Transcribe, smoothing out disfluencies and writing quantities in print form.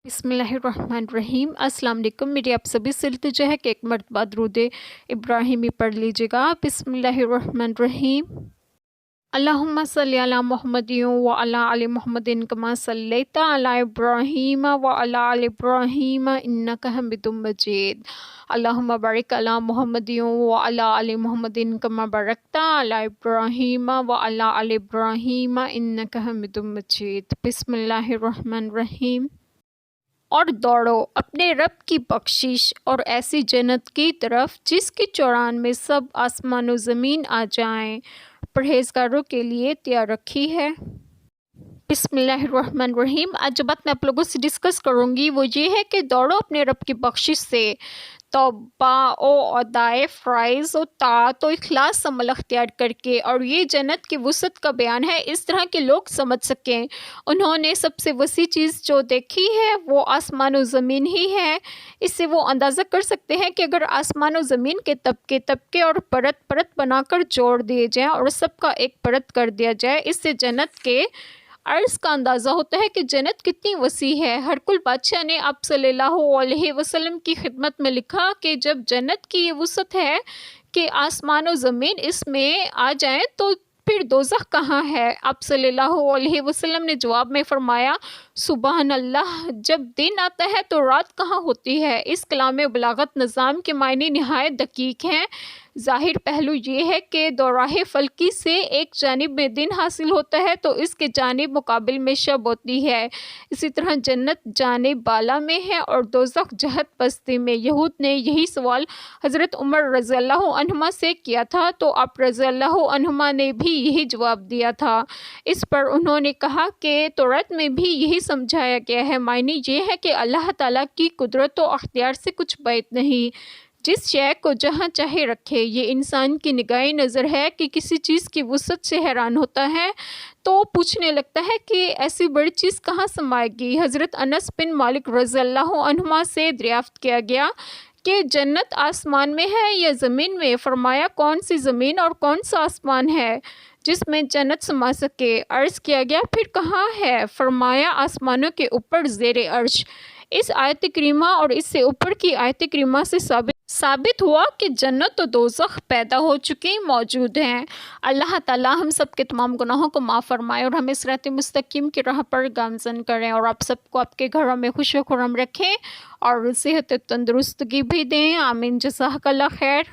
बिस्मिल्लाहिर्रहमानिर्रहीम। अस्सलाम वालेकुम। मेरी आप सभी से इल्तिजा है कि एक मरतबा दुरूद इब्राहिमी पढ़ लीजिएगा। बिस्मिल्लाहिर्रहमानिर्रहीम। अल्लाहुम्मा सल्ली अला मुहम्मदिन व अला आलि मुहम्मदिन कमा सल्लैता अला इब्राहीम व अला आलि इब्राहीम इन्नका हमीदुम मजीद। अल्लाहुम्मा बारिक अला मुहम्मदिन व अला आलि मुहम्मदिन कमा बारकता अला इब्राहीम व अला आलि इब्राहीम इन्नका हमीदुम मजीद। बिस्मिल्लाहिर्रहमानिर्रहीम। और दौड़ो अपने रब की बख्शिश और ऐसी जन्नत की तरफ जिसकी चौड़ान में सब आसमान व ज़मीन आ जाएं, परहेजगारों के लिए तैयार रखी है। बिस्मिल्लाहिर्रहमानिर्रहीम। आज जो बात मैं आप लोगों से डिस्कस करूंगी वो ये है कि दौड़ो अपने रब की बख्शिश से। तौबा ओ अदाए फ़राइज़ और ताअत और इखलास अमल अख्तियार करके, और ये जन्नत की वुसअत का बयान है इस तरह के लोग समझ सकें। उन्होंने सबसे वसी चीज़ जो देखी है वो आसमान और ज़मीन ही है। इससे वो अंदाज़ा कर सकते हैं कि अगर आसमान और ज़मीन के तबके तबके और परत परत बनाकर जोड़ दिए जाएँ और सबका एक परत कर दिया जाए, इससे जन्नत के अर्ज़ का अंदाज़ा होता है कि जन्नत कितनी वसी है। हरकुल बादशाह ने आप सल्लल्लाहु अलैहि वसल्लम की खिदमत में लिखा कि जब जन्नत की ये वुसअत है कि आसमान और ज़मीन इसमें आ जाएं तो फिर दोज़ख कहाँ है। आप सल्लल्लाहु अलैहि वसल्लम ने जवाब में फ़रमाया, सुबहान अल्लाह, जब दिन आता है तो रात कहाँ होती है। इस कलाम बलागत निज़ाम के मायने नहायत दकीक हैं। ज़ाहिर पहलू ये है कि दौराहे फ़ल्की से एक जानिब में दिन हासिल होता है तो इसके जानिब मुकाबिल में शब होती है। इसी तरह जन्नत जानिब बाला में है और दोज़ख जहत पस्ती में। यहूद ने यही सवाल हज़रत उमर रज़ियल्लाहु अन्हुमा से किया था तो आप रज़ियल्लाहु अन्हुमा ने भी यही जवाब दिया था। इस पर उन्होंने कहा कि तौरात में भी यही समझाया गया है। मायने ये है कि अल्लाह ताला की कुदरत व अख्तियार से कुछ बैत नहीं, जिस शय को जहाँ चाहे रखे। ये इंसान की निगाही नज़र है कि किसी चीज़ की वुसअत से हैरान होता है तो पूछने लगता है कि ऐसी बड़ी चीज़ कहाँ समाएगी। हज़रत अनस बिन मालिक रज़ियल्लाहु अन्हुमा से दरियाफ़्त किया गया कि जन्नत आसमान में है या ज़मीन में। फ़रमाया, कौन सी ज़मीन और कौन सा आसमान है जिसमें जन्नत समा सके। अर्ज़ किया गया, फिर कहाँ है। फ़रमाया, आसमानों के ऊपर ज़ेरे अर्श। इस आयत करीमा और इससे ऊपर की आयत करीमा से साबित हुआ कि जन्नत और दोज़ख पैदा हो चुकी मौजूद हैं। अल्लाह ताला हम सब के तमाम गुनाहों को माफ़ फरमाए और हमें सिरात मुस्तकीम की राह पर गामज़न करें, और आप सबको आपके घरों में खुश व खुर्रम रखें और सेहत तंदुरुस्तगी भी दें। आमीन। जज़ाकल्लाह खैर।